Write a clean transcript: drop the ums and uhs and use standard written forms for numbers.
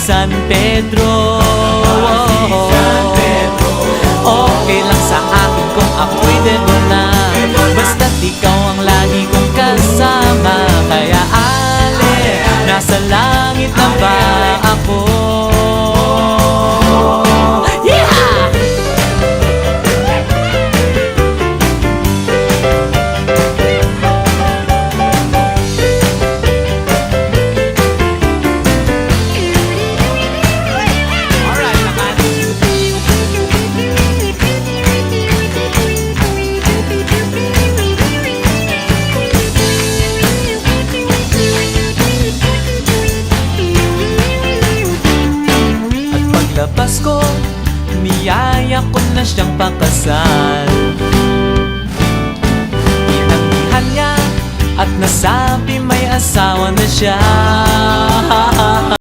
San Pedro. Okay lang sa akin kung ako'y debo na, basta't ikaw ang lagi kong kasama. Kaya ale, nasa langit na ba ako? Paglabas ko, niyaya ko na siyang pakasal. Inanggihan niya at nasabi may asawa na siya.